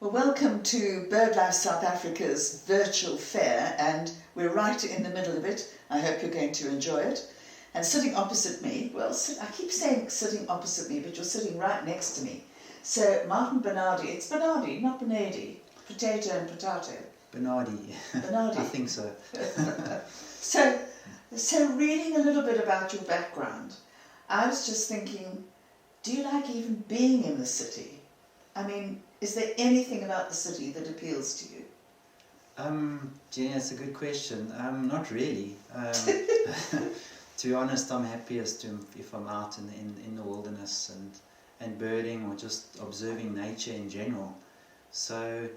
Well, welcome to BirdLife South Africa's virtual fair, and we're right in the middle of it. I hope you're going to enjoy it. And sitting opposite me, well, I keep saying sitting opposite me, but you're sitting right next to me. So Martin Benadie, it's Benadie, not Benadie, potato and potato. Benadie. Benadie. I think so. So reading a little bit about your background, I was just thinking, do you like even being in the city? I mean, is there anything about the city that appeals to you? Jenny, that's a good question. Not really. To be honest, I'm happiest if I'm out in the wilderness and birding or just observing nature in general. So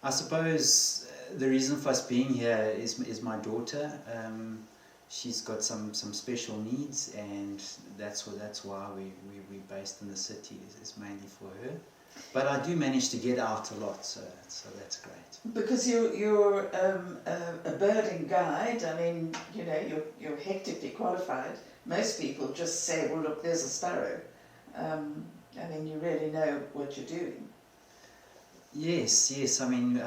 I suppose the reason for us being here is my daughter. She's got some special needs, and that's why we're based in the city, is mainly for her. But I do manage to get out a lot, so that's great. Because you're a birding guide. I mean, you know, you're hectically qualified. Most people just say, well, look, there's a sparrow. I mean, you really know what you're doing. Yes. I mean,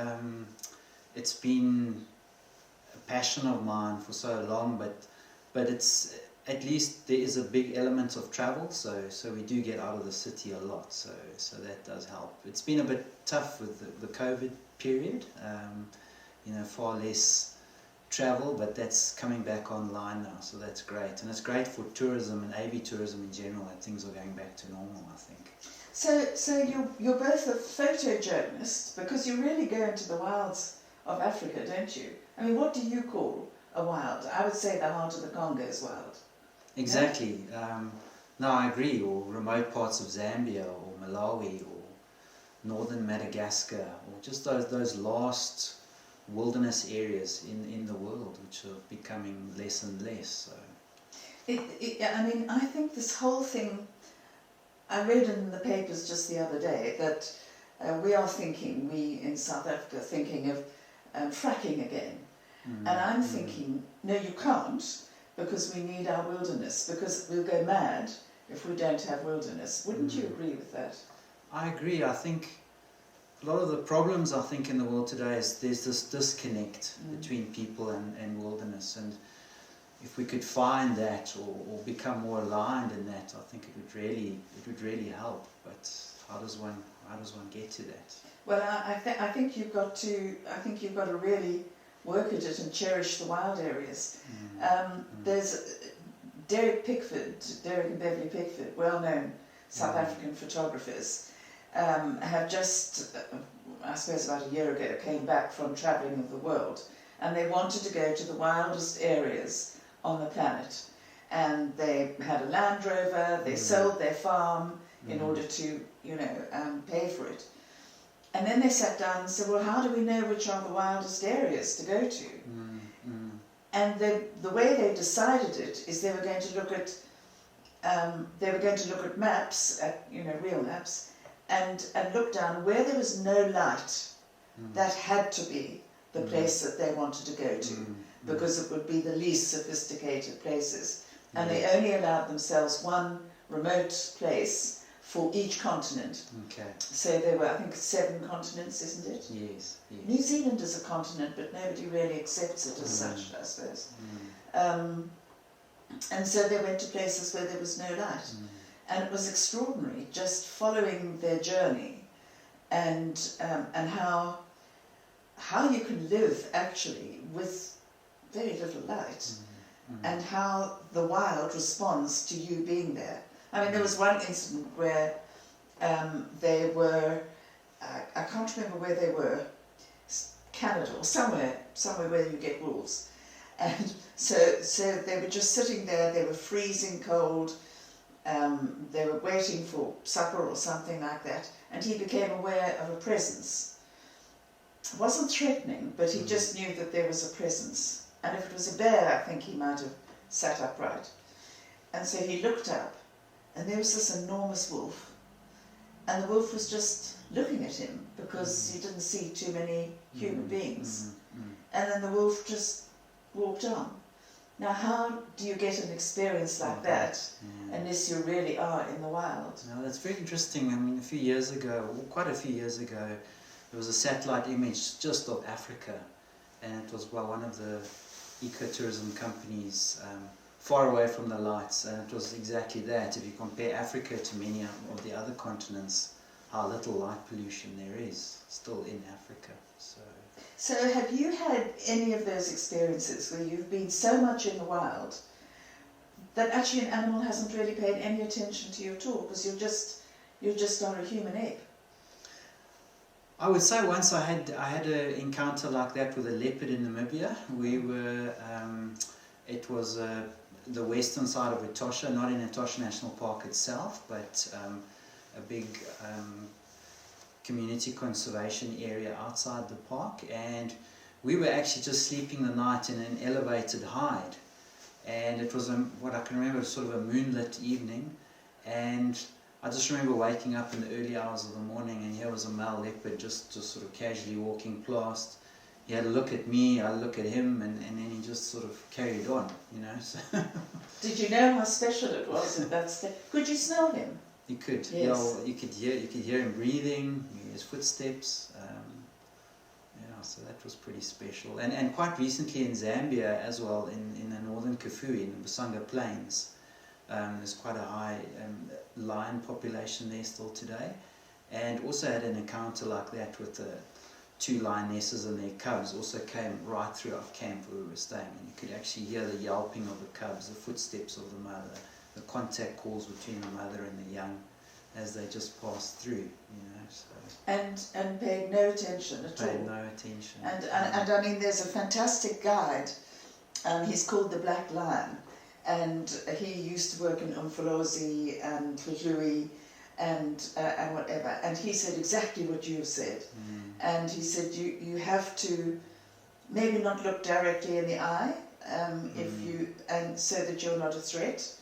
it's been a passion of mine for so long, but it's, at least there is a big element of travel, so we do get out of the city a lot, so that does help. It's been a bit tough with the COVID period, far less travel, but that's coming back online now, so that's great. And it's great for tourism and AV tourism in general, that things are going back to normal, I think. So you're both a photojournalist, because you really go into the wilds of Africa, don't you? I mean, what do you call a wild? I would say the heart of the Congo is wild. Exactly. No, I agree. Or remote parts of Zambia or Malawi or northern Madagascar, or just those last wilderness areas in the world, which are becoming less and less. So. I mean, I think this whole thing, I read in the papers just the other day that we in South Africa, thinking of fracking again. And I'm thinking, no, you can't, because we need our wilderness, because we'll go mad if we don't have wilderness. Wouldn't you agree with that? I agree. I think a lot of the problems, in the world today is there's this disconnect between people and wilderness, and if we could find that or become more aligned in that, I think it would really help. But how does one get to that? Well, I think you've got to really work at it and cherish the wild areas. There's Derek and Beverly Pickford, well-known South African photographers, have just, I suppose about a year ago, came back from travelling of the world, and they wanted to go to the wildest areas on the planet. And they had a Land Rover, they sold their farm in order to, pay for it. And then they sat down and said, well, how do we know which are the wildest areas to go to? And the way they decided it is they were going to look at maps, real maps, and look down where there was no light. That had to be the place that they wanted to go to, because it would be the least sophisticated places. And they only allowed themselves one remote place for each continent. Okay. So there were, I think, 7 continents, isn't it? Yes. New Zealand is a continent, but nobody really accepts it as such, I suppose. And so they went to places where there was no light. And it was extraordinary, just following their journey and how you can live, actually, with very little light, and how the wild responds to you being there. I mean, there was one incident where they were, I can't remember where they were, Canada or somewhere where you get wolves. And so they were just sitting there, they were freezing cold, they were waiting for supper or something like that, and he became aware of a presence. It wasn't threatening, but he just knew that there was a presence. And if it was a bear, I think he might have sat upright. And so he looked up, and there was this enormous wolf, and the wolf was just looking at him because he didn't see too many human beings. And then the wolf just walked on. Now, how do you get an experience like that unless you really are in the wild? No, that's very interesting. I mean, quite a few years ago, there was a satellite image just of Africa, and it was by one of the ecotourism companies far away from the lights, and it was exactly that. If you compare Africa to many of the other continents, how little light pollution there is still in Africa. So have you had any of those experiences where you've been so much in the wild that actually an animal hasn't really paid any attention to you at all, because you just are a human ape? I would say once I had an encounter like that with a leopard in Namibia. We were, it was the western side of Etosha, not in Etosha National Park itself, but a big community conservation area outside the park, and we were actually just sleeping the night in an elevated hide, and it was what I can remember, sort of a moonlit evening, and I just remember waking up in the early hours of the morning, and here was a male leopard just sort of casually walking past. He had a look at me, I look at him, and then he just sort of carried on, you know. So did you know how special it was at that stage? Could you smell him? You could. Yes. Yeah, well, you could hear him breathing, his footsteps. Yeah, so that was pretty special. And quite recently in Zambia as well, in the northern Kafue, in the Busanga Plains, there's quite a high lion population there still today. And also had an encounter like that with the 2 lionesses and their cubs. Also came right through our camp where we were staying, and you could actually hear the yelping of the cubs, the footsteps of the mother, the contact calls between the mother and the young as they just passed through, you know. So and paid no attention at all. paid no attention. And I mean, there's a fantastic guide. He's called the Black Lion, and he used to work in Umfolozi and Kajui and whatever. And he said exactly what you have said. And he said you have to maybe not look directly in the eye, so that you're not a threat,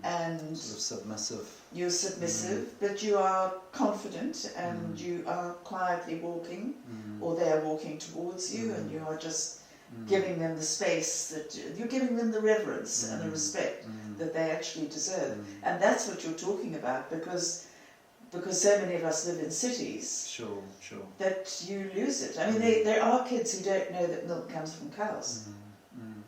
and sort of submissive. You're submissive, but you are confident, and you are quietly walking, or they are walking towards you, and you are just giving them the space that you're giving them the reverence and the respect that they actually deserve, and that's what you're talking about, because so many of us live in cities. Sure. That you lose it. I mean, there are kids who don't know that milk comes from cows.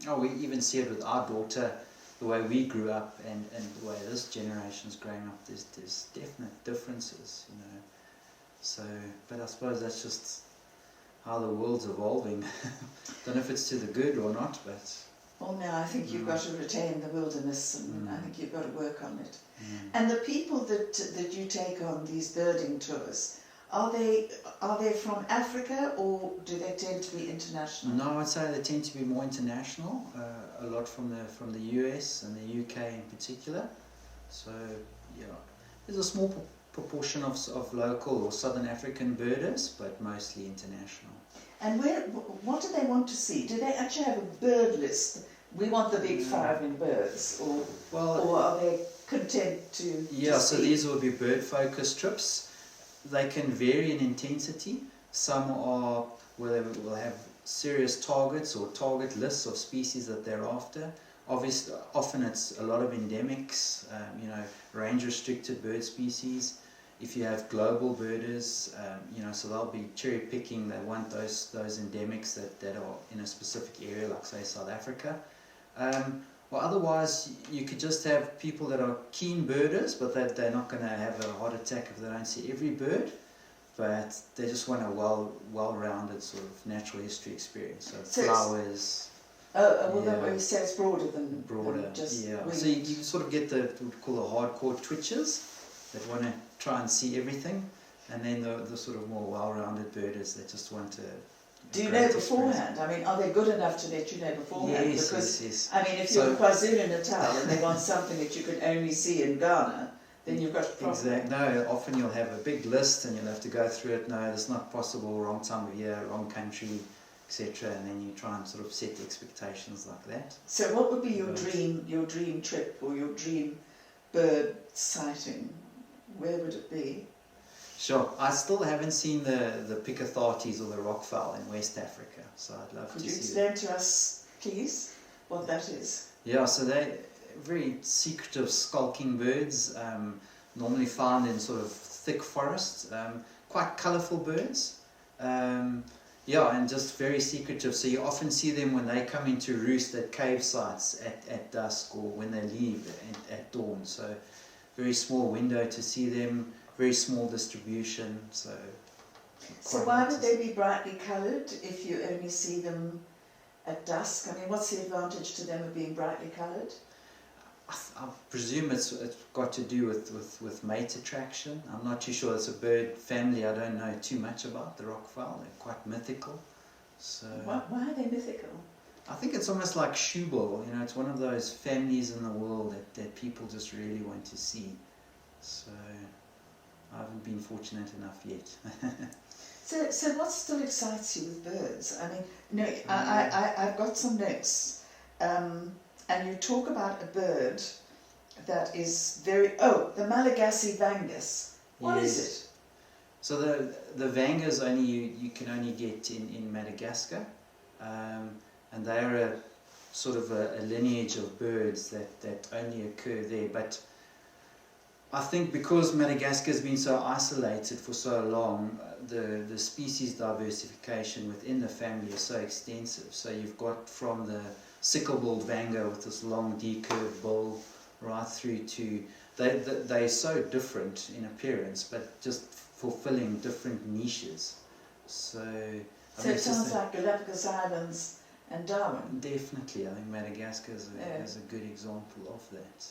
Oh, we even see it with our daughter, the way we grew up and the way this generation's growing up. There's definite differences, you know. So, but I suppose that's just how the world's evolving. Don't know if it's to the good or not, but... Well, no, I think you've got to retain the wilderness, and I think you've got to work on it. And the people that you take on these birding tours, are they from Africa, or do they tend to be international? No, I'd say they tend to be more international. A lot from the US and the UK in particular. So yeah, there's a small proportion of local or Southern African birders, but mostly international. And what do they want to see? Do they actually have a bird list? We want the big 5 in birds, or are they content to? Yeah, so these will be bird-focused trips. They can vary in intensity. Some are where they will have serious targets or target lists of species that they're after. Obviously, often it's a lot of endemics, you know, range-restricted bird species. If you have global birders, you know, so they'll be cherry picking. They want those endemics that are in a specific area, like say South Africa. Well, otherwise, you could just have people that are keen birders, but they're not going to have a heart attack if they don't see every bird. But they just want a well-rounded sort of natural history experience. So flowers. Well, you say it's broader than just yeah. winged. So you sort of get what we call the hardcore twitchers that want to try and see everything, and then the sort of more well-rounded birders that just want to. Do you know beforehand? I mean, are they good enough to let you know beforehand? Yes. I mean, if you're in KwaZulu-Natal and they want something that you can only see in Ghana, then you've got a problem. Exactly. No, often you'll have a big list and you'll have to go through it. No, that's not possible. Wrong time of year, wrong country, etc. And then you try and sort of set expectations like that. So, what would be your dream trip or your dream bird sighting? Where would it be? Sure. I still haven't seen the Pikethates or the rockfowl in West Africa, so I'd love to see. Could you explain to us, please, what that is? Yeah, so they're very secretive, skulking birds, normally found in sort of thick forests, quite colourful birds. Yeah, and just very secretive. So you often see them when they come into roost at cave sites at dusk, or when they leave at dawn. So very small window to see them, very small distribution. So why would they be brightly coloured if you only see them at dusk? I mean, what's the advantage to them of being brightly coloured? I presume it's got to do with mate attraction. I'm not too sure. It's a bird family I don't know too much about, the rockfowl. They're quite mythical. So Why are they mythical? I think it's almost like shoebill. You know, it's one of those families in the world that people just really want to see. So I haven't been fortunate enough yet. So what still excites you with birds? I mean, you know, I've got some notes. And you talk about a bird that is the Malagasy vangus. What is it? So the vangas you can only get in Madagascar, and they are a sort of a lineage of birds that only occur there. But I think because Madagascar has been so isolated for so long, the species diversification within the family is so extensive. So you've got from the sickle-billed vanga with this long decurved bill right through to they're so different in appearance, but just fulfilling different niches. So it sounds like Galapagos Islands and Darwin. Definitely, I think Madagascar is a good example of that.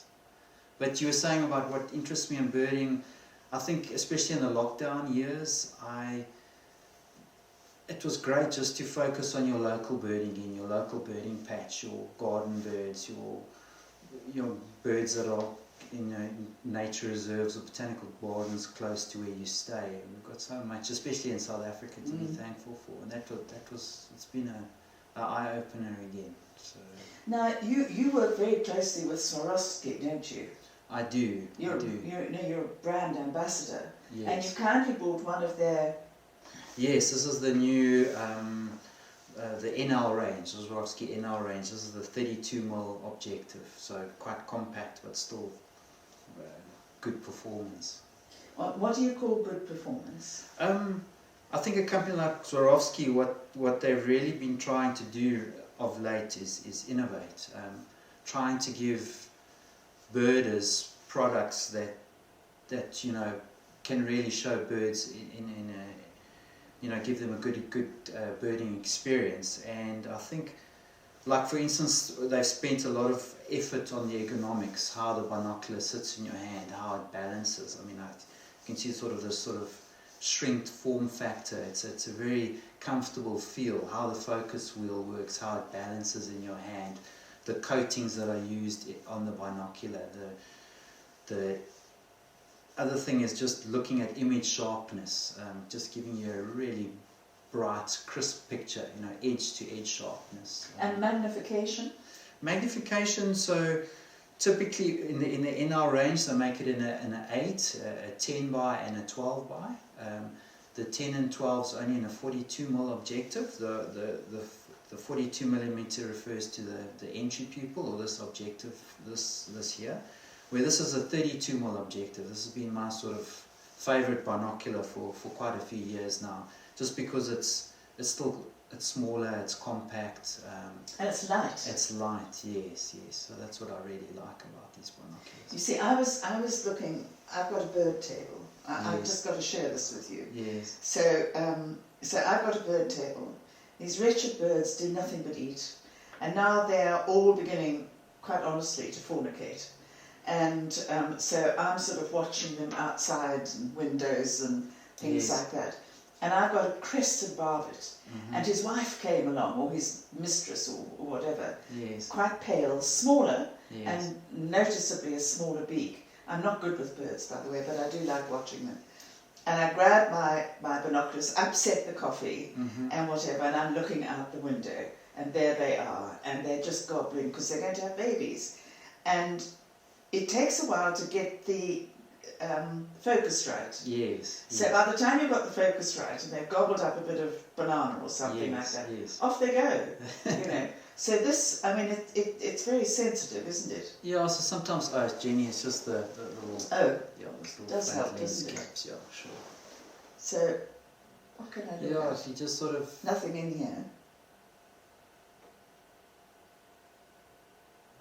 But you were saying about what interests me in birding. I think especially in the lockdown years, it was great just to focus on your local birding in your local birding patch, your garden birds, your birds that are in nature reserves or botanical gardens close to where you stay. And we've got so much, especially in South Africa, to be thankful for. And it's been an eye opener again. So now you work very closely with Swarovski, don't you? I do. You're a brand ambassador, yes. And you kindly bought one of their. Yes, this is the new the NL range, the Swarovski NL range. This is the 32mm objective, so quite compact but still good performance. What do you call good performance? I think a company like Swarovski, what they've really been trying to do of late is innovate, trying to give birders products that can really show birds in a give them a good birding experience. And I think, like for instance, they've spent a lot of effort on the ergonomics, how the binocular sits in your hand, how it balances. I mean, you can see this sort of shrinked form factor. It's a very comfortable feel, how the focus wheel works, how it balances in your hand, the coatings that are used on the binocular. The other thing is just looking at image sharpness, just giving you a really bright, crisp picture, edge to edge sharpness. And magnification? Magnification, so typically in the NR range they make it in an 8, a 10 by and a 12 by. The 10 and 12 is only in a 42mm objective. The 42mm refers to the entry pupil, or this objective, this here. Where this is a 32mm objective. This has been my sort of favourite binocular for quite a few years now, just because it's smaller, it's compact, and it's light. It's light, yes. So that's what I really like about these binoculars. You see, I was looking. I've got a bird table. I've just got to share this with you. Yes. So I've got a bird table. These wretched birds do nothing but eat, and now they are all beginning, quite honestly, to fornicate. And so I'm sort of watching them outside and windows and things like that. And I've got a crested barbet, and his wife came along, or his mistress, or whatever, quite pale, smaller, and noticeably a smaller beak. I'm not good with birds, by the way, but I do like watching them. And I grabbed my binoculars, upset the coffee, and whatever, and I'm looking out the window, and there they are, and they're just gobbling, because they're going to have babies. And it takes a while to get the focus right. Yes. So by the time you've got the focus right, and they've gobbled up a bit of banana or something like that, off they go. So this, I mean, it's very sensitive, isn't it? Yeah. So sometimes, Jenny, it's just the little. Oh. Yeah, this little does help, doesn't it? caps, yeah, sure. So, What can I do? Yeah, if you just sort of... Nothing in here.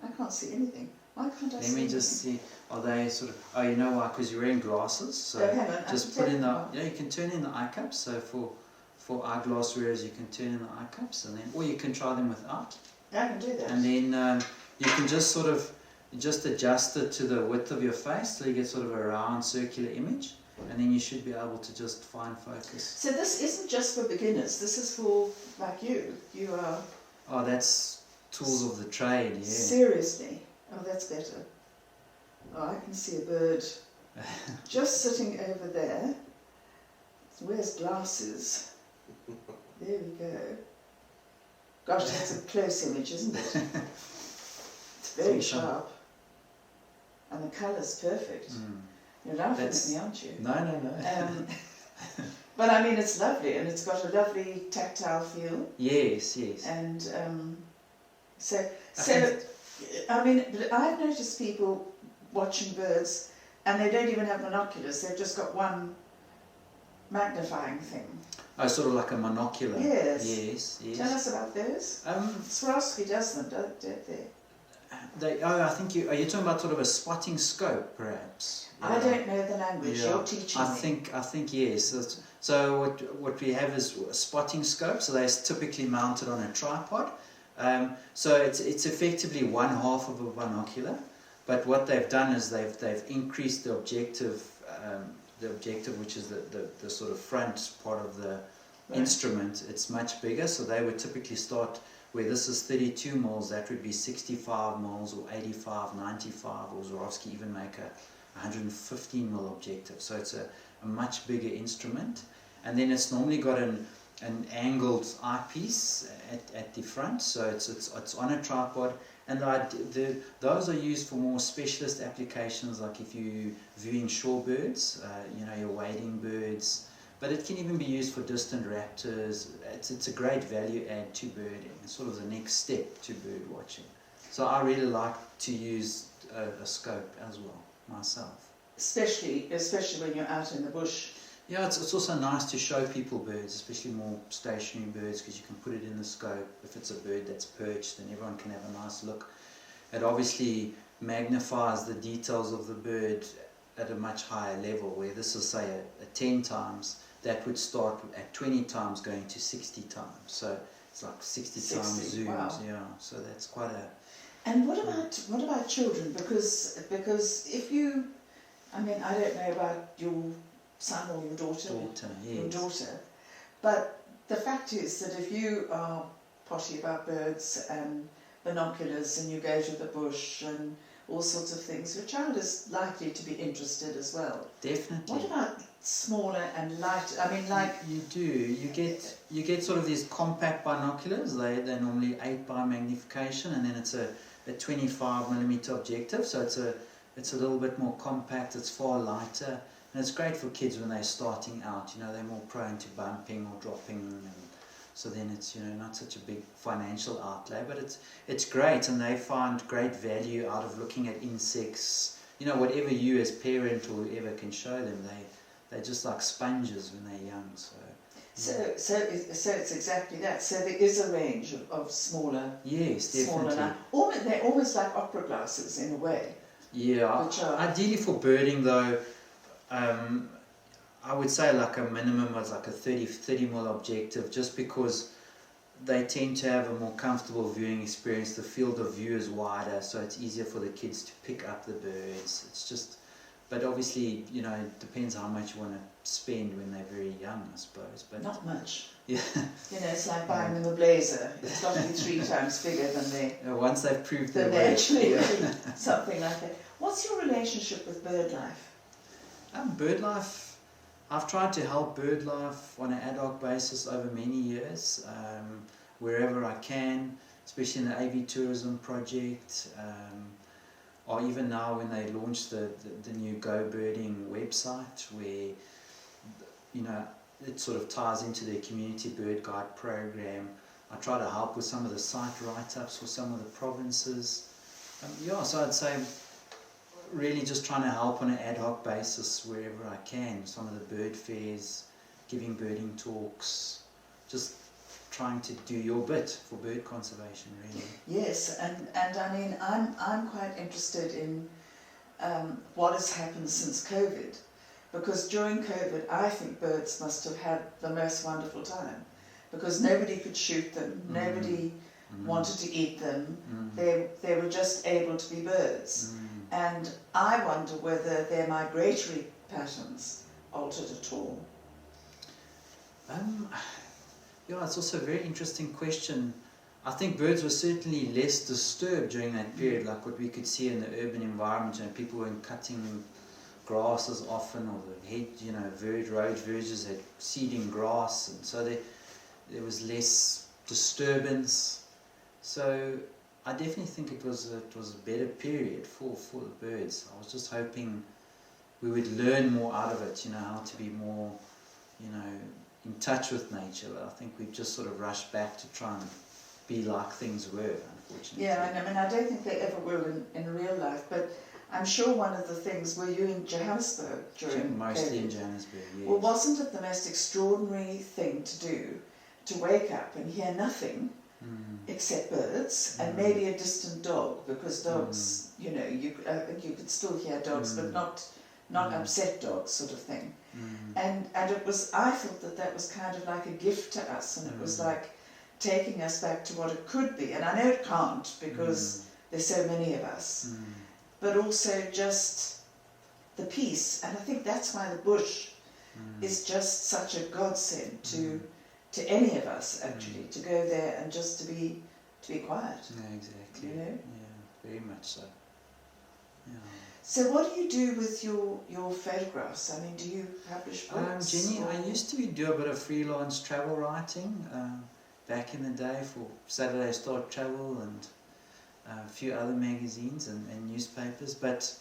I can't see anything. Why can't I see Let me just see, are they sort of... Oh, you know why? Because you're wearing glasses. So hang on, just put in the... Yeah, you can turn in the eye cups. So for eyeglass wearers, you can turn in the eye cups, and then, or you can try them without. I can do that. And then you can just sort of just adjust it to the width of your face so you get sort of a round circular image, and then you should be able to just find focus. So this isn't just for beginners, this is for, like you are... Oh, that's tools of the trade, yeah. Seriously? Oh, that's better. Oh, I can see a bird just sitting over there. Wears glasses. There we go. Gosh, that's a close image, isn't it? It's very sharp. And the colour's perfect. You're laughing at me, aren't you? No. But I mean, it's lovely, and it's got a lovely tactile feel. Yes. And so I mean, I've noticed people watching birds, and they don't even have binoculars. They've just got one magnifying thing. Oh, sort of like a monocular. Yes. Yes. Tell us about those. Swarovski does them, don't they? I think are you talking about sort of a spotting scope, perhaps? I don't know the language. Yeah. You're teaching me. I think yes. So what we have is a spotting scope. So they're typically mounted on a tripod. So it's effectively one half of a binocular. But what they've done is they've increased the objective, which is the sort of front part of the instrument. It's much bigger. So they would typically start where this is 32 mils. That would be 65 mils or 85, 95, or Swarovski even make a 115 mil objective. So it's a much bigger instrument, and then it's normally got an angled eyepiece at the front. So it's on a tripod. And those are used for more specialist applications, like if you're viewing shorebirds, your wading birds. But it can even be used for distant raptors. It's a great value add to birding. It's sort of the next step to bird watching. So I really like to use a scope as well myself. Especially when you're out in the bush. Yeah, it's also nice to show people birds, especially more stationary birds, because you can put it in the scope. If it's a bird that's perched, then everyone can have a nice look. It obviously magnifies the details of the bird at a much higher level, where this is, say, a 10 times, that would start at 20 times going to 60 times. So it's like 60 times zooms. Wow. Yeah, so that's quite a... And what about children? Because if you, I mean, I don't know about your son or your daughter. Yes. Your daughter, but the fact is that if you are potty about birds and binoculars and you go to the bush and all sorts of things, your child is likely to be interested as well. Definitely. What about smaller and lighter? I mean, like you do. You get sort of these compact binoculars. They're normally 8 by magnification, and then it's a 25mm objective. So it's a little bit more compact. It's far lighter, and it's great for kids when they're starting out. They're more prone to bumping or dropping, and so then it's not such a big financial outlay, but it's great, and they find great value out of looking at insects. Whatever you as parent or whoever can show them, they're just like sponges when they're young. So it's exactly that. So there is a range of smaller. Yes, definitely. They're almost like opera glasses in a way. Yeah. Ideally for birding though, I would say like a minimum was like a 30mm objective, just because they tend to have a more comfortable viewing experience. The field of view is wider, so it's easier for the kids to pick up the birds. It's just, but obviously, it depends how much you want to spend when they're very young, I suppose. But not much. Yeah. It's like buying them a blazer. It's got to be 3 times bigger than they. Once they've proved their they worth. Actually something like that. What's your relationship with bird life? Bird life. I've tried to help bird life on an ad hoc basis over many years, wherever I can, especially in the AV tourism project, or even now when they launched the new Go Birding website, where it sort of ties into their community bird guide program. I try to help with some of the site write-ups for some of the provinces. So I'd say really just trying to help on an ad hoc basis wherever I can. Some of the bird fairs, giving birding talks, just trying to do your bit for bird conservation, really. Yes, and I mean, I'm quite interested in what has happened since COVID, because during COVID I think birds must have had the most wonderful time, because nobody could shoot them, nobody wanted to eat them, they were just able to be birds. And I wonder whether their migratory patterns altered at all. Yeah, it's also a very interesting question. I think birds were certainly less disturbed during that period, like what we could see in the urban environment. You know, people weren't cutting grass as often, or the road verges had seeding grass, and so there was less disturbance. So I definitely think it was a better period for the birds. I was just hoping we would learn more out of it, how to be more, in touch with nature. But I think we've just sort of rushed back to try and be like things were, unfortunately. Yeah, I mean, I don't think they ever will in real life, but I'm sure one of the things, were you in Johannesburg during Mostly COVID? in Johannesburg, yes. Well, wasn't it the most extraordinary thing to do, to wake up and hear nothing except birds and maybe a distant dog, because dogs, you could still hear dogs, but not upset dogs, sort of thing. And it was, I thought that was kind of like a gift to us, and it was like taking us back to what it could be. And I know it can't, because there's so many of us, but also just the peace. And I think that's why the bush is just such a godsend to any of us, actually, to go there and just to be quiet. Yeah, exactly. Yeah, very much so. Yeah. So what do you do with your photographs? I mean, do you publish books? Jenny, I used to do a bit of freelance travel writing back in the day for Saturday Star Travel and a few other magazines and newspapers, but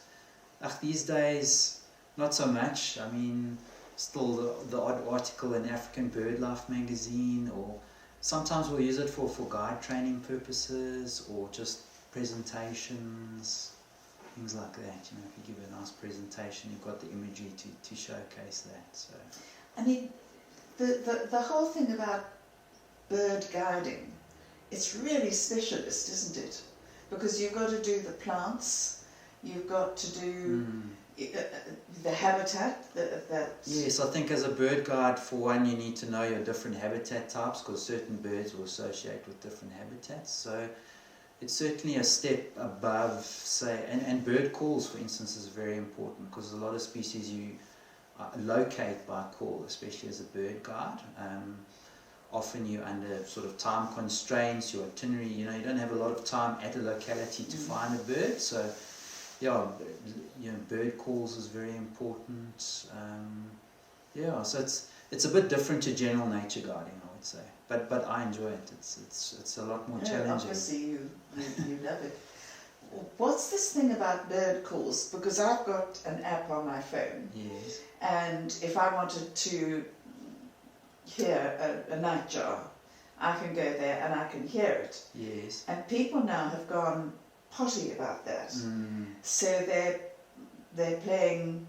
these days not so much. I mean, still the odd article in African BirdLife magazine, or sometimes we'll use it for guide training purposes or just presentations, things like that. If you give a nice presentation, you've got the imagery to showcase that. So I mean, the whole thing about bird guiding, it's really specialist, isn't it? Because you've got to do the plants, you've got to do the habitat. Yes, I think as a bird guide, for one, you need to know your different habitat types, because certain birds will associate with different habitats. So it's certainly a step above, say, and bird calls, for instance, is very important, because a lot of species you locate by call, especially as a bird guide. Often you're under sort of time constraints, your itinerary, you don't have a lot of time at a locality to find a bird. So, bird calls is very important. So it's a bit different to general nature guiding, I would say. But I enjoy it. It's a lot more challenging. Obviously you love it. What's this thing about bird calls? Because I've got an app on my phone. Yes. And if I wanted to hear a nightjar, I can go there and I can hear it. Yes. And people now have gone potty about that. So they're playing,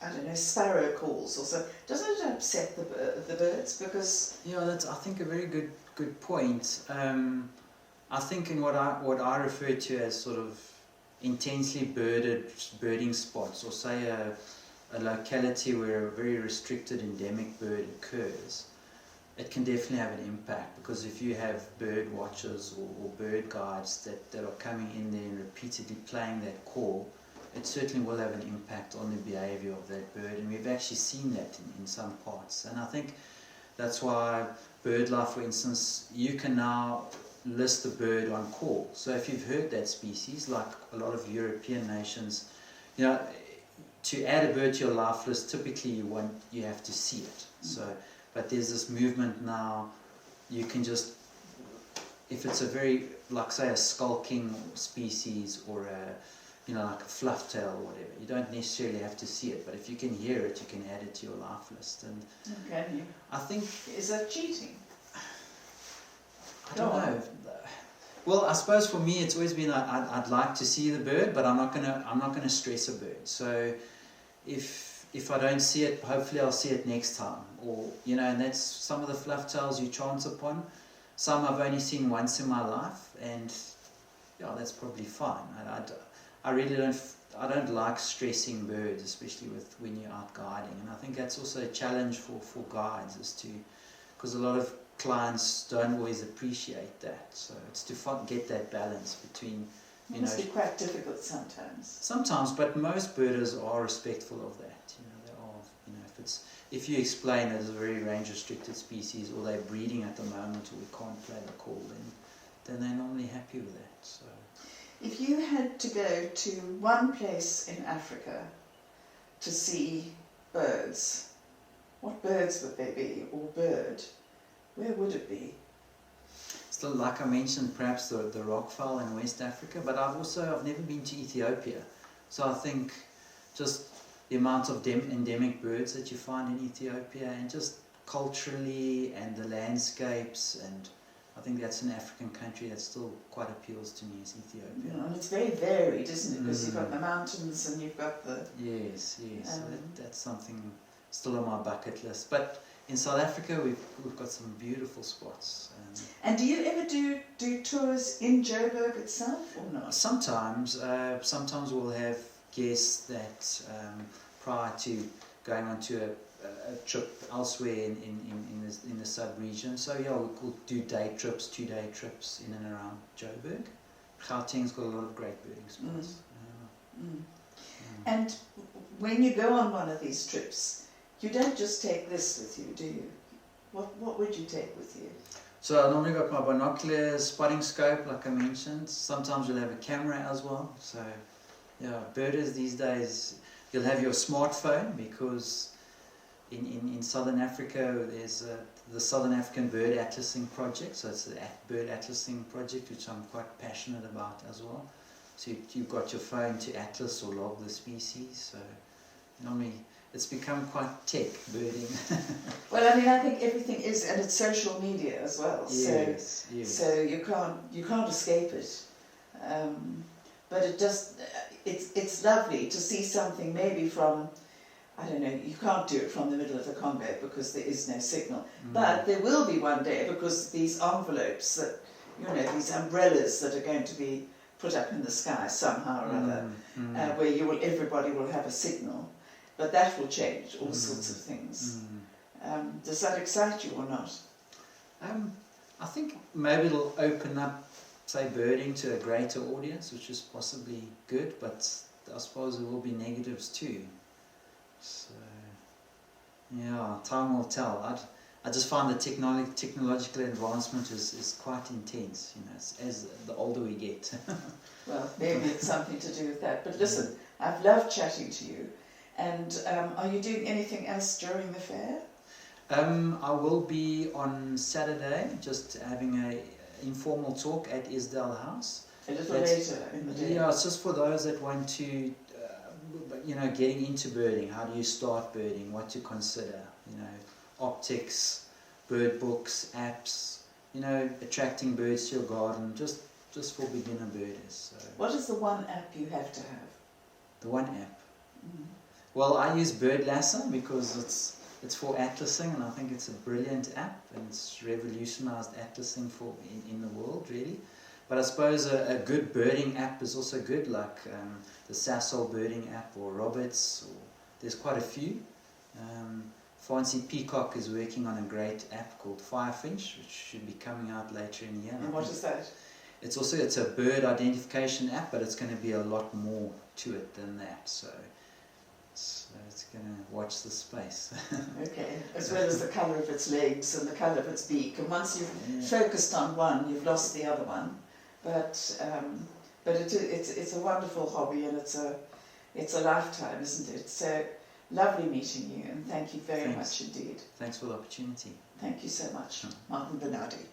I don't know, sparrow calls or so. Doesn't it upset the birds? Because that's, I think, a very good point. I think in what I refer to as sort of intensely birding spots, or say a locality where a very restricted endemic bird occurs, it can definitely have an impact, because if you have bird watchers or bird guides that are coming in there and repeatedly playing that call, it certainly will have an impact on the behavior of that bird, and we've actually seen that in some parts. And I think that's why BirdLife, for instance, you can now list the bird on call. So if you've heard that species, like a lot of European nations, to add a bird to your life list, typically you have to see it. So, but there's this movement now. You can just, if it's a very, like say a skulking species or like a fluff tail or whatever, you don't necessarily have to see it. But if you can hear it, you can add it to your life list. And can you? I think, is that cheating? I don't know. Well, I suppose for me, it's always been I'd like to see the bird, but I'm not gonna stress a bird. So if if I don't see it, hopefully I'll see it next time. Or, you know, and that's some of the flufftails you chance upon. Some I've only seen once in my life, and yeah, that's probably fine. I really don't like stressing birds, especially when you're out guiding. And I think that's also a challenge for guides, because a lot of clients don't always appreciate that. So it's to get that balance between, it must be quite difficult sometimes. Sometimes, but most birders are respectful of that. You know, they are. You know, if you explain that it's a very range restricted species, or they're breeding at the moment, or we can't play the call, then they're normally happy with that. So, if you had to go to one place in Africa to see birds, what birds would they be, or bird? Where would it be? Still, like I mentioned, perhaps the rockfowl in West Africa, but I've never been to Ethiopia, so I think just the amount of endemic birds that you find in Ethiopia, and just culturally, and the landscapes, and I think that's an African country that still quite appeals to me, is Ethiopia. Yeah, and it's very varied, isn't it? Because you've got the mountains and you've got the... Yes. So that's something still on my bucket list. But in South Africa, we've got some beautiful spots. And do you ever do tours in Joburg itself, or not? Sometimes we'll have guests that prior to going on to a trip elsewhere in the sub-region. So yeah, we'll do day trips, 2-day trips in and around Joburg. Gauteng's got a lot of great birding spots. And when you go on one of these trips, you don't just take this with you, do you? What would you take with you? So I normally got my binoculars, spotting scope, like I mentioned. Sometimes you'll have a camera as well. So yeah, birders these days, you'll have your smartphone, because in Southern Africa there's the Southern African Bird Atlasing Project. So it's the Bird Atlasing Project, which I'm quite passionate about as well. So you've got your phone to atlas or log the species. So normally it's become quite tech, birding. Well, I mean, I think everything is, and it's social media as well. Yes. So you can't escape it. But it's lovely to see something maybe from, I don't know, you can't do it from the middle of the Congo because there is no signal. But there will be one day, because these envelopes that, you know, these umbrellas that are going to be put up in the sky somehow or other, where everybody will have a signal. But that will change all sorts of things. Does that excite you or not? I think maybe it'll open up, say, birding to a greater audience, which is possibly good, but I suppose there will be negatives too. So, yeah, time will tell. I just find the technological advancement is quite intense, you know, as the older we get. Well, maybe it's something to do with that. But listen, I've loved chatting to you. And are you doing anything else during the fair? I will be on Saturday, just having an informal talk at Isdale House. A little later in the day. Yeah, it's just for those that want to, you know, getting into birding. How do you start birding? What to consider? You know, optics, bird books, apps. You know, attracting birds to your garden. Just for beginner birders. So. What is the one app you have to have? The one app. Well, I use Bird Lasser because it's for atlasing, and I think it's a brilliant app, and it's revolutionized atlasing in the world, really. But I suppose a good birding app is also good, like the Sassol birding app, or Roberts, or there's quite a few. Fancy Peacock is working on a great app called Firefinch, which should be coming out later in the year. And what is that? It's a bird identification app, but it's going to be a lot more to it than that. So it's going to watch the space. Okay, as well as the colour of its legs and the colour of its beak. And once you've focused on one, you've lost the other one. But it's a wonderful hobby, and it's a lifetime, isn't it? So lovely meeting you, and thank you very much indeed. Thanks for the opportunity. Thank you so much, Martin Benadie.